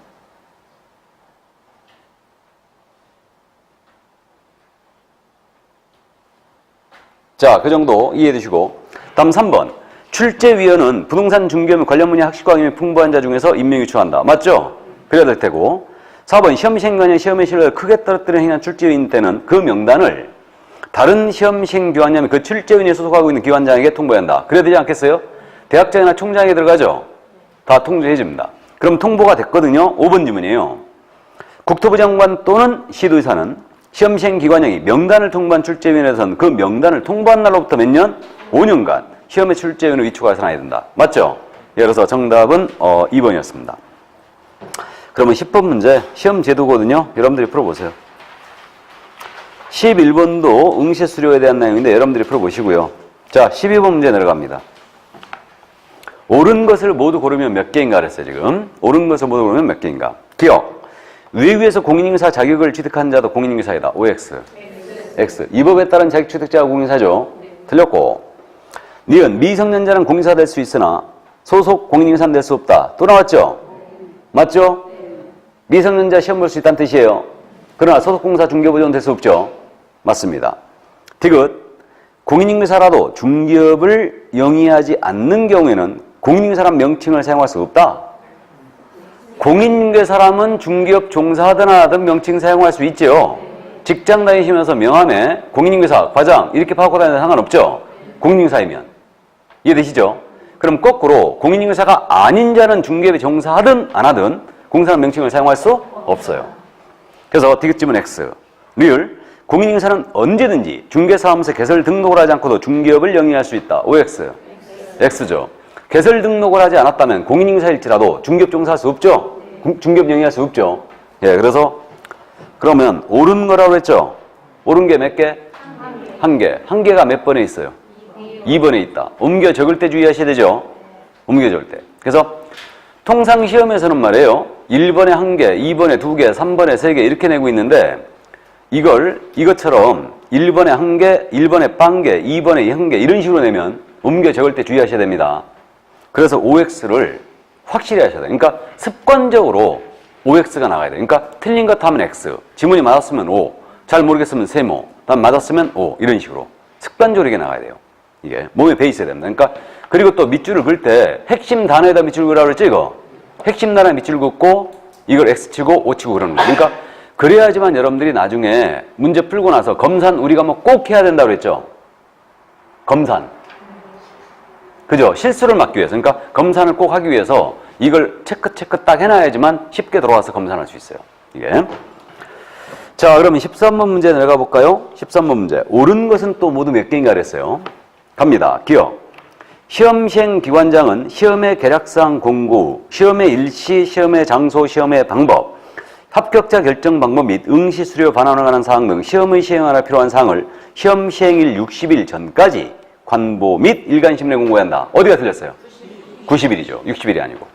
자, 그 정도 이해해 주시고 다음 3번. 출제위원은 부동산 중개 및 관련 분야 학식 경험이 풍부한 자 중에서 임명 위촉한다. 맞죠? 그래야 될 테고 4번. 시험시행기관장이 시험의 신뢰를 크게 떨어뜨리는 행위한 출제위원 때는 그 명단을 다른 시험시행기관장이 그 출제위원이 소속하고 있는 기관장에게 통보한다. 그래야 되지 않겠어요? 대학장이나 총장에게 들어가죠? 다 통보해 줍니다. 그럼 통보가 됐거든요. 5번 질문이에요. 국토부 장관 또는 시도의사는 시험시행기관장이 명단을 통보한 출제위원에선 그 명단을 통보한 날로부터 몇 년? 5년간 시험의 출제위원을 위촉하여 선언해야 된다. 맞죠? 예, 그래서 정답은 2번이었습니다. 그러면 10번 문제 시험 제도거든요. 여러분들이 풀어보세요. 11번도 응시 수료에 대한 내용인데 여러분들이 풀어보시고요. 자, 12번 문제 내려갑니다. 옳은 것을 모두 고르면 몇 개인가 그랬어요, 지금. 옳은 것을 모두 고르면 몇 개인가. 기억. 외국에서 공인인증사 자격을 취득한 자도 공인인증사이다. OX. X. 이 법에 따른 자격 취득자가 공인사죠. 틀렸고. 니은 미성년자는 공인사 될 수 있으나 소속 공인인증사는 될 수 없다. 또 나왔죠? 맞죠? 미성년자 시험 볼 수 있다는 뜻이에요. 그러나 소속공사 중개보조는 될 수 없죠. 맞습니다. 디귿. 공인인증사라도 중개업을 영위하지 않는 경우에는 공인인증사란 명칭을 사용할 수 없다. 공인중개사람은 중개업 종사하든 안 하든 명칭 사용할 수 있죠. 직장 다니시면서 명함에 공인중개사, 과장 이렇게 파고 다니는 상관없죠. 공인중개사이면. 이해되시죠? 그럼 거꾸로 공인중개사가 아닌 자는 중개업에 종사하든 안 하든 공사는 명칭을 사용할 수 없어요. 그래서 디귿집은 X. 리을. 공인중개사는 언제든지 중개사무소에 개설 등록을 하지 않고도 중개업을 영위할 수 있다. OX. X죠. 개설 등록을 하지 않았다면 공인인증사일지라도 중개업 종사할 수 없죠? 중개업 영위할 수 없죠? 예, 그래서 그러면 옳은 거라고 했죠? 옳은 게 몇 개? 한 개. 한 개가 몇 번에 있어요? 2번에 있다. 옮겨 적을 때 주의하셔야 되죠? 옮겨 적을 때. 그래서 통상 시험에서는 말이에요. 1번에 한 개, 2번에 두 개, 3번에 세 개 이렇게 내고 있는데 이것처럼 1번에 한 개, 1번에 반 개, 2번에 한 개 이런 식으로 내면 옮겨 적을 때 주의하셔야 됩니다. 그래서 OX를 확실히 하셔야 돼요. 그러니까 습관적으로 OX가 나가야 돼요. 그러니까 틀린 것 하면 X, 지문이 맞았으면 O, 잘 모르겠으면 세모, 다음 맞았으면 O 이런 식으로 습관적으로 이게 나가야 돼요. 이게 몸에 배 있어야 됩니다. 그러니까 그리고 또 밑줄을 긋을 때 핵심 단어에다 밑줄 그으라고 그랬죠, 이거? 핵심 단어에 밑줄 긋고 이걸 X 치고 O 치고 그러는 거예요. 그러니까 그래야지만 여러분들이 나중에 문제 풀고 나서 검산 우리가 뭐 꼭 해야 된다고 그랬죠? 검산. 그죠? 실수를 막기 위해서. 그러니까 검산을 꼭 하기 위해서 이걸 체크 딱 해놔야지만 쉽게 들어와서 검산할 수 있어요. 이게. 자, 그러면 13번 문제 내려가 볼까요? 13번 문제. 옳은 것은 또 모두 몇 개인가 그랬어요. 갑니다. 기억. 시험 시행 기관장은 시험의 개략사항 공고, 시험의 일시, 시험의 장소, 시험의 방법, 합격자 결정 방법 및 응시 수료 반환에 관한 사항 등 시험의 시행하라 필요한 사항을 시험 시행일 60일 전까지 관보 및 일간심내 공고한다. 어디가 틀렸어요? 90일이죠. 60일이 아니고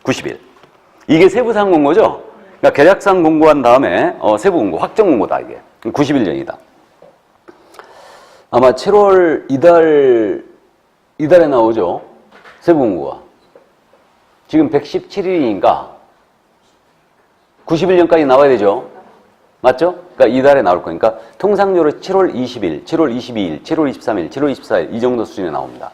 90일. 이게 세부사항 공고죠. 그러니까 계약사항 공고한 다음에 세부 공고, 확정 공고다 이게. 90일 전이다. 아마 7월 이달에 나오죠. 세부 공고가. 지금 117일이니까 90일 전까지 나와야 되죠. 맞죠? 그러니까 이달에 나올 거니까 통상적으로 7월 20일, 7월 22일, 7월 23일, 7월 24일 이 정도 수준에 나옵니다.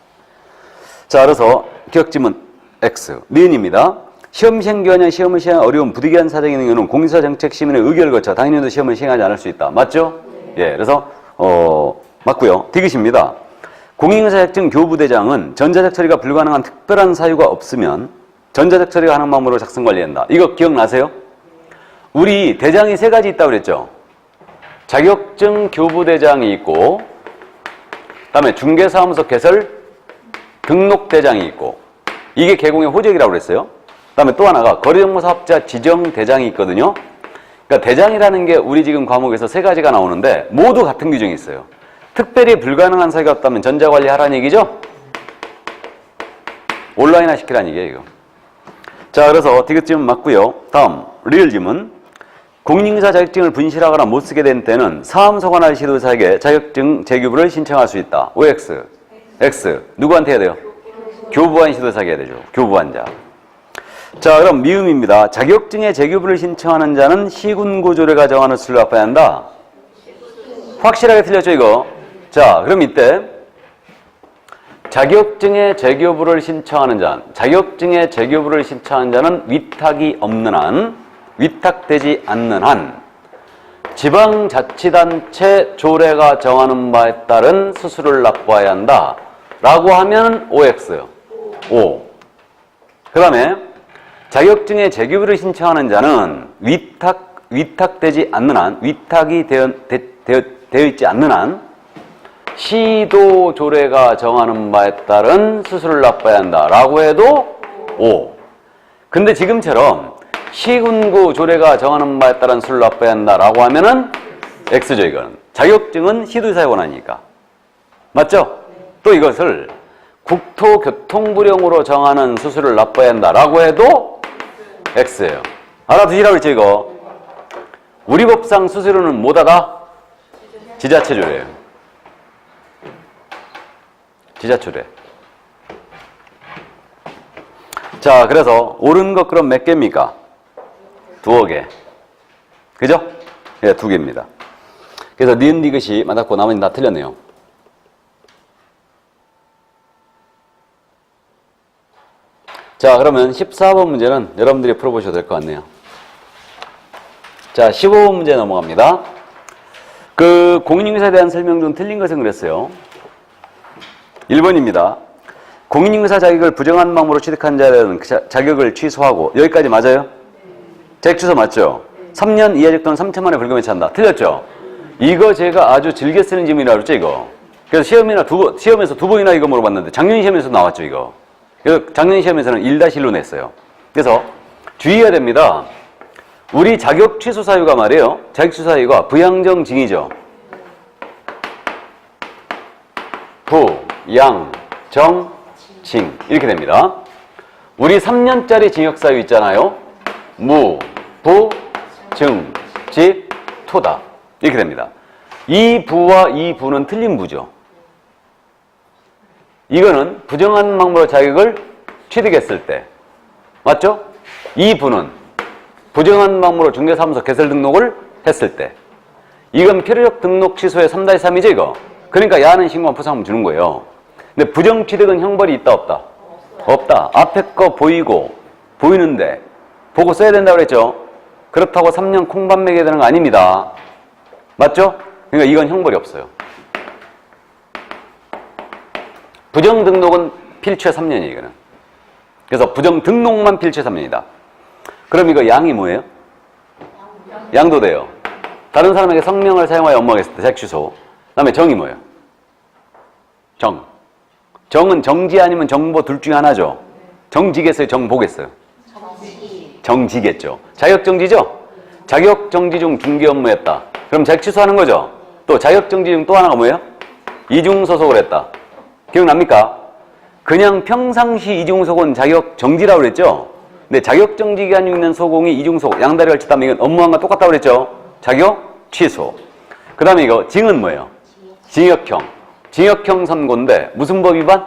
자, 그래서 기억지문 X. 니은입니다. 시험 시행 기간이나 시험을 시행한 어려운 부득이한 사정이 있는 경우는 공사 정책 시민의 의결을 거쳐 당연히도 시험을 시행하지 않을 수 있다. 맞죠? 예, 그래서 맞고요. 디귿입니다. 공인중개사 자격증 교부대장은 전자적 처리가 불가능한 특별한 사유가 없으면 전자적 처리가 가능한 방법으로 작성 관리한다. 이거 기억나세요? 우리 대장이 세 가지 있다고 그랬죠? 자격증 교부대장이 있고, 그다음에 중개사무소 개설 등록대장이 있고, 이게 개공의 호적이라고 그랬어요. 그다음에 또 하나가 거래정보사업자 지정대장이 있거든요. 그러니까 대장이라는 게 우리 지금 과목에서 세 가지가 나오는데 모두 같은 규정이 있어요. 특별히 불가능한 사유가 없다면 전자관리하라는 얘기죠? 온라인화 시키라는 얘기예요, 이거. 자, 그래서 디귿지문 맞고요. 다음, 리을지문. 공인중개사 자격증을 분실하거나 못 쓰게 된 때는 사무소 관할 시도사에게 자격증 재교부를 신청할 수 있다. OX. X. 누구한테 해야 돼요? 교부한 시도사에게 해야 되죠. 교부한 자. 자, 그럼 미음입니다. 자격증의 재교부를 신청하는 자는 시군구조례가 정하는 수를 갚아야 한다. 확실하게 틀렸죠, 이거? 자, 그럼 이때 자격증의 재교부를 신청하는 자, 자격증의 재교부를 신청하는 자는 위탁이 없는 한, 위탁되지 않는 한 지방자치단체 조례가 정하는 바에 따른 수수료를 납부해야 한다. 라고 하면 OX. O. 그 다음에 자격증의 재교부를 신청하는 자는 위탁되지 않는 한, 위탁이 되어 있지 않는 한 시도 조례가 정하는 바에 따른 수수료를 납부해야 한다. 라고 해도 O. 근데 지금처럼 시군구 조례가 정하는 바에 따른 수수료를 납부해야 한다. 라고 하면은 X죠, 이거는. 자격증은 시도지사의 권한이니까. 맞죠? 또 이것을 국토교통부령으로 정하는 수수료를 납부해야 한다. 라고 해도 X예요. 알아두시라고 했죠, 이거. 우리 법상 수수료는 뭐다다? 지자체조례예요. 지자체조례. 자, 그래서 옳은 것 그럼 몇 개입니까? 두어 개. 그죠? 예, 두 개입니다. 그래서 니은 디귿이 맞았고 나머지는 다 틀렸네요. 자, 그러면 14번 문제는 여러분들이 풀어보셔도 될 것 같네요. 자, 15번 문제 넘어갑니다. 그 공인중개사에 대한 설명 중 틀린 것은 그랬어요. 1번입니다. 공인중개사 자격을 부정한 방법으로 취득한 자는 그 자격을 취소하고, 여기까지 맞아요? 자격 취소 맞죠? 3년 이하 직 또는 3천만 원의 벌금에 처한다. 틀렸죠? 이거 제가 아주 즐겨 쓰는 질문이라고 그랬죠, 이거? 그래서 시험에서 두 번이나 이거 물어봤는데 작년 시험에서 나왔죠, 이거. 그래서 작년 시험에서는 1-1로 냈어요. 그래서 주의해야 됩니다. 우리 자격 취소 사유가 말이에요. 자격 취소 사유가 부양정 징이죠. 부, 양, 정, 징 이렇게 됩니다. 우리 3년짜리 징역 사유 있잖아요. 무, 부, 증, 지, 토다 이렇게 됩니다. 이 부와 이 부는 틀린 부죠. 이거는 부정한 방법으로 자격을 취득했을 때 맞죠? 이 부는 부정한 방법으로 중개사무소 개설 등록을 했을 때 이건 필요적 등록 취소의 3-3이죠 이거. 그러니까 야는 신고한 포상금 주는 거예요. 근데 부정 취득은 형벌이 있다 없다? 없다. 앞에 거 보이는데 보고 써야 된다고 그랬죠? 그렇다고 3년 콩밥 먹여야 되는 거 아닙니다. 맞죠? 그러니까 이건 형벌이 없어요. 부정 등록은 필체 3년이에요, 이거는. 그래서 부정 등록만 필체 3년이다. 그럼 이거 양이 뭐예요? 양도 돼요. 다른 사람에게 성명을 사용하여 업무하겠을 때 자격 취소. 그다음에 정이 뭐예요? 정. 정은 정지 아니면 정보 둘 중에 하나죠. 정지겠어요? 정보겠어요? 정지겠죠. 자격정지죠? 자격정지 중 중개 업무했다. 그럼 자격 취소하는 거죠. 또 자격정지 중 또 하나가 뭐예요? 이중소속을 했다. 기억납니까? 그냥 평상시 이중소속은 자격정지라고 그랬죠? 근데 자격정지 기간이 있는 소공이 이중소속, 양다리 걸쳤다면 이건 업무함과 똑같다고 그랬죠? 자격 취소. 그 다음에 이거 징은 뭐예요? 징역형. 징역형 선고인데 무슨 법 위반?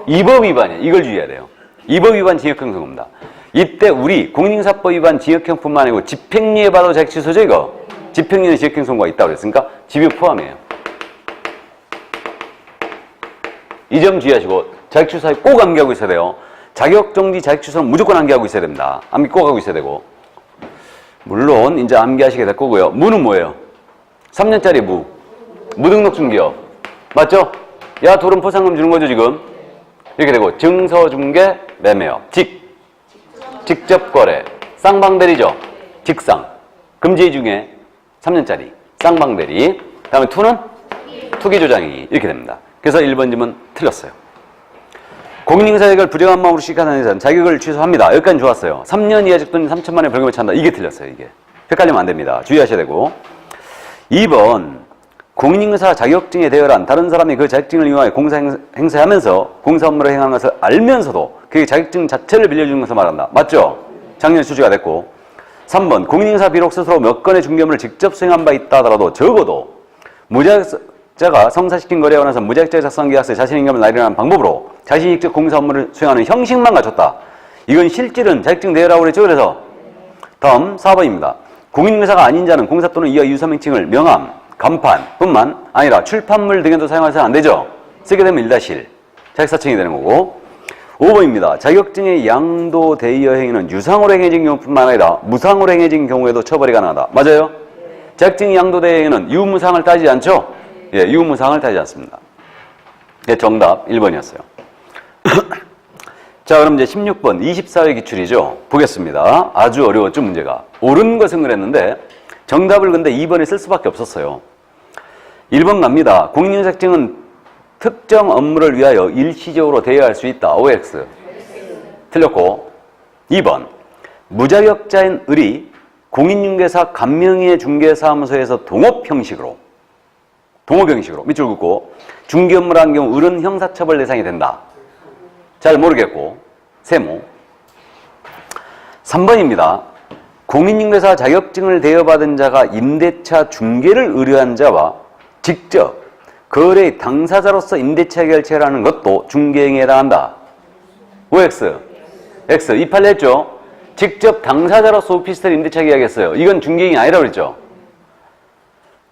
이법 위반이에요. 이걸 주의해야 돼요. 이법 위반 징역형 선고입니다. 이때 우리 공인중개사법 위반 징역형뿐만 아니고 집행유예 받아도 자격 취소죠 이거? 집행유예 징역형 선고가 있다고 그랬으니까 집유 포함이에요. 이 점 주의하시고 자격취소에 꼭 암기하고 있어야 돼요. 자격정지, 자격취소는 무조건 암기하고 있어야 됩니다. 암기 꼭 하고 있어야 되고. 물론 이제 암기하시게 될 거고요. 무는 뭐예요? 3년짜리 무등록 중개업. 맞죠? 야, 돌은 포상금 주는 거죠, 지금? 이렇게 되고, 증서중개, 매매업. 직접 거래. 쌍방대리죠? 직상. 금지 중에 3년짜리. 쌍방대리. 그 다음에 투는? 투기조장이. 이렇게 됩니다. 그래서 1번 질문 틀렸어요. 공인인사 자격을 부정한 마음으로 시식하는 이상 자격을 취소합니다. 여기까지 좋았어요. 3년 이하 적도는 3천만 원의 벌금을 찬다. 이게 틀렸어요, 이게. 헷갈리면 안 됩니다. 주의하셔야 되고. 2번. 공인인사 자격증에 대여한 다른 사람이 그 자격증을 이용하여 공사 행사하면서 공사 업무를 행하는 것을 알면서도 그 자격증 자체를 빌려주는 것을 말한다. 맞죠? 작년에 출시가 됐고. 3번. 공인인사 비록 스스로 몇 건의 중개업무를 직접 수행한 바 있다 하더라도 적어도 무자격자가 성사시킨 거래에 관해서 무자격자 작성 계약서에 자신의 임금을 나열하는 방법으로 자신이 직접 공사 업무를 수행하는 형식만 갖췄다. 이건 실질은 자격증 대여라고 그랬죠. 그래서 다음 4번입니다. 공인인사가 아닌 자는 공사 또는 이하 유사명칭을 명함, 간판 뿐만 아니라 출판물 등에도 사용해서는 안 되죠. 쓰게 되면 일다실, 자격사칭이 되는 거고. 5번입니다. 자격증의 양도 대여 행위는 유상으로 행해진 경우뿐만 아니라 무상으로 행해진 경우에도 처벌이 가능하다. 맞아요? 자격증 양도 대여 행위는 유무상을 따지지 않죠? 예, 유무상을 따지지 않습니다. 예, 정답 1번이었어요. 자, 그럼 이제 16번 24회 기출이죠. 보겠습니다. 아주 어려웠죠, 문제가. 옳은 것은 그랬는데 정답을 근데 2번에 쓸 수밖에 없었어요. 1번 갑니다. 공인인사증은 특정 업무를 위하여 일시적으로 대여할 수 있다. OX. 틀렸고. 2번. 무자격자인 을이 공인중개사 간명의의 중개사무소에서 동업 형식으로 밑줄 긋고 중개 업무를 한 경우 을은 형사처벌 대상이 된다. 잘 모르겠고. 세모. 3번입니다. 공인중개사 자격증을 대여받은 자가 임대차 중개를 의뢰한 자와 직접 거래의 당사자로서 임대차 결제를 하는 것도 중개행위에 해당한다. OX. X. 이 판례 했죠? 직접 당사자로서 오피스텔 임대차 계약했어요. 이건 중개행위 아니라고 그랬죠?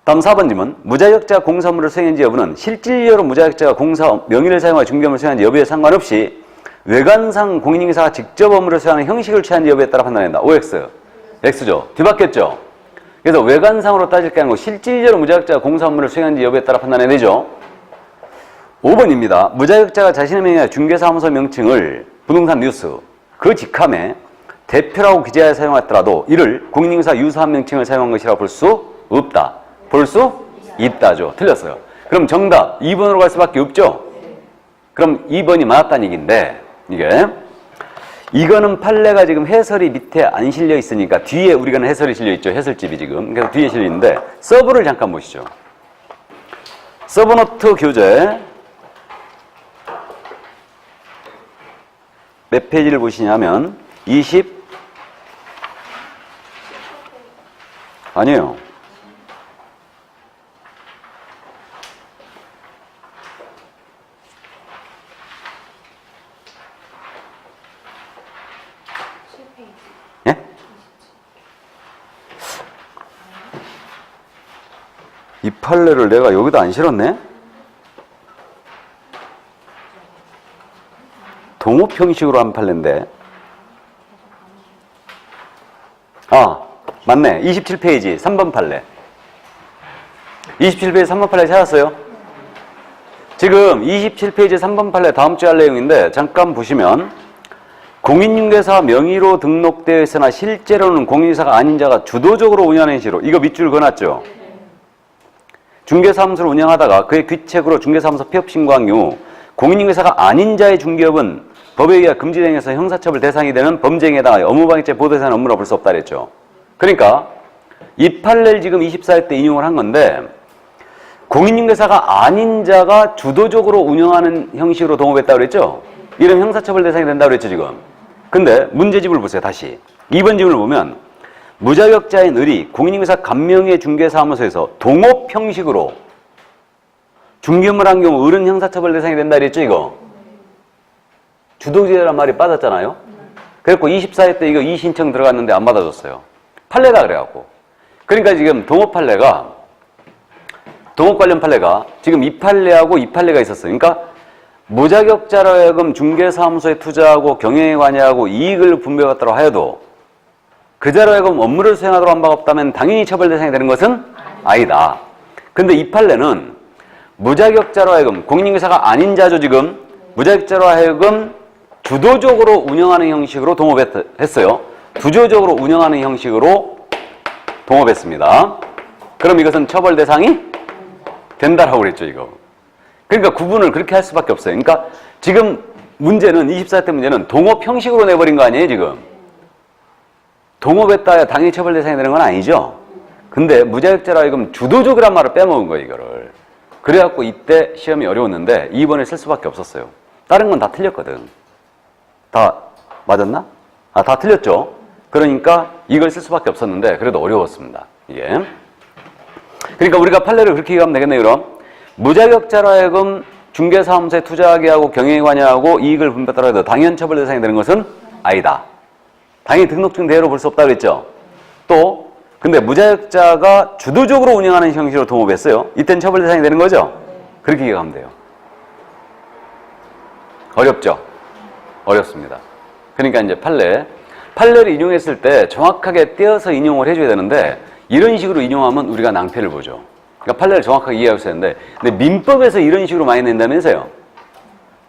다음 4번 질문. 무자격자 공사 업무를 수행한지 여부는 실질적으로 무자격자가 공사 명의를 사용하여 중개 업무를 수행한지 여부에 상관없이 외관상 공인중개사가 직접 업무를 수행하는 형식을 취한지 여부에 따라 판단한다. OX. X죠. 뒤바뀌었죠? 그래서 외관상으로 따질 게 아니고 실질적으로 무자격자가 공사 업무를 수행한지 여부에 따라 판단해야 되죠. 5번입니다. 무자격자가 자신의 명의의 중개사무소 명칭을 부동산 뉴스 그 직함에 대표라고 기재하여 사용했더라도 이를 공인중개사 유사한 명칭을 사용한 것이라고 볼 수 없다. 볼 수 있다죠. 틀렸어요. 그럼 정답 2번으로 갈 수밖에 없죠. 그럼 2번이 맞았다는 얘기인데 이거는 판례가 지금 해설이 밑에 안 실려 있으니까 뒤에 우리가 해설이 실려 있죠. 해설집이 지금. 그래서 뒤에 실려 있는데 서브를 잠깐 보시죠. 서브노트 교재 몇 페이지를 보시냐면 아니에요. 예? 이 판례를 내가 여기다 안 실었네? 동업 형식으로 한 판례인데. 아, 맞네. 27페이지 3번 판례. 27페이지 3번 판례 찾았어요? 지금 27페이지 3번 판례 다음 주에 할 내용인데 잠깐 보시면 공인중개사 명의로 등록되어 있으나 실제로는 공인중개사가 아닌 자가 주도적으로 운영하는 식으로 이거 밑줄 그어놨죠? 중개사무소를 운영하다가 그의 귀책으로 중개사무소 폐업 신고한 경우 공인중개사가 아닌 자의 중개업은 법에 의해 금지된 행위에서 형사처벌 대상이 되는 범죄행위에 해당하여 업무방해죄 보도에서는 업무를 볼 수 없다 그랬죠. 그러니까 이 판례를 지금 24회 때 인용을 한 건데 공인중개사가 아닌 자가 주도적으로 운영하는 형식으로 동업했다고 그랬죠. 이러면 형사처벌 대상이 된다고 그랬죠 지금. 근데 문제집을 보세요. 다시 2번 집을 보면 무자격자인 을이 공인중개사 간명의 중개사무소에서 동업 형식으로 중개업무를 한 경우 을은 형사처벌 대상이 된다 그랬죠 이거. 주도주의라는 말이 빠졌잖아요. 그래갖고 24회 때 이거 이의신청 들어갔는데 안 받아줬어요. 판례다 그래갖고. 그러니까 지금 동업 관련 판례가 지금 이 판례하고 이 판례가 있었어요. 그러니까 무자격자로 하여금 중개사무소에 투자하고 경영에 관여하고 이익을 분배받도록 하여도 그자로 하여금 업무를 수행하도록 한 바가 없다면 당연히 처벌 대상이 되는 것은 아니다. 근데 이 판례는 무자격자로 하여금 공인중개사가 아닌 자죠. 지금 무자격자로 하여금 주도적으로 운영하는 형식으로 동업했어요. 주도적으로 운영하는 형식으로 동업했습니다. 그럼 이것은 처벌 대상이 된다라고 그랬죠. 이거. 그러니까 구분을 그렇게 할 수밖에 없어요. 그러니까 지금 문제는 24대 문제는 동업 형식으로 내버린 거 아니에요. 지금 동업했다야 당연히 처벌 대상이 되는 건 아니죠. 근데 무자격자로 하여금 주도적이란 말을 빼먹은 거예요. 이거를. 그래갖고 이때 시험이 어려웠는데 2번을 쓸 수밖에 없었어요. 다른 건 다 틀렸거든. 다 맞았나? 다 틀렸죠. 그러니까 이걸 쓸 수밖에 없었는데 그래도 어려웠습니다. 이게. 그러니까 우리가 판례를 그렇게 이해하면 되겠네요. 그럼 무자격자로 하여금 중개사무소에 투자하게 하고 경영에 관여하고 이익을 분배하더라 해도 당연 처벌 대상이 되는 것은 아니다. 당연히 등록증 대여로 볼 수 없다고 그랬죠. 또 근데 무자격자가 주도적으로 운영하는 형식으로 동업했어요. 이때는 처벌 대상이 되는 거죠. 그렇게 이해하면 돼요. 어렵죠? 어렵습니다. 그러니까 이제 판례를 인용했을 때 정확하게 떼어서 인용을 해줘야 되는데 이런 식으로 인용하면 우리가 낭패를 보죠. 그러니까 판례를 정확하게 이해할 수 있는데 근데 민법에서 이런 식으로 많이 낸다면서요.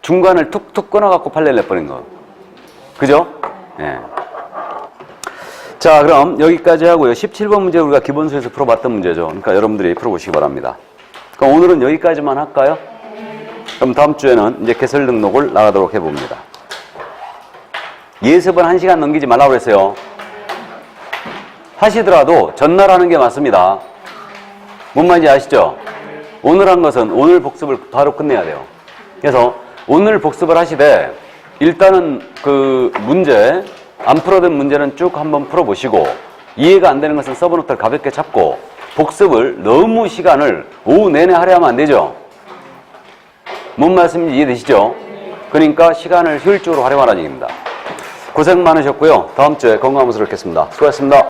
중간을 툭툭 끊어갖고 판례를 내버린 거. 그죠? 예. 자, 그럼 여기까지 하고요. 17번 문제 우리가 기본서에서 풀어봤던 문제죠. 그러니까 여러분들이 풀어보시기 바랍니다. 그럼 오늘은 여기까지만 할까요? 그럼 다음 주에는 이제 개설 등록을 나가도록 해봅니다. 예습은 1시간 넘기지 말라고 그랬어요. 하시더라도 전날 하는 게 맞습니다. 뭔 말인지 아시죠? 오늘 한 것은 오늘 복습을 바로 끝내야 돼요. 그래서 오늘 복습을 하시되 일단은 그 문제 안 풀어둔 문제는 쭉 한번 풀어보시고 이해가 안 되는 것은 서브노트를 가볍게 잡고 복습을 너무 시간을 오후 내내 하려 하면 안 되죠. 뭔 말씀인지 이해되시죠? 그러니까 시간을 효율적으로 활용하라는 얘기입니다. 고생 많으셨고요. 다음 주에 건강한 모습을 뵙겠습니다. 수고하셨습니다.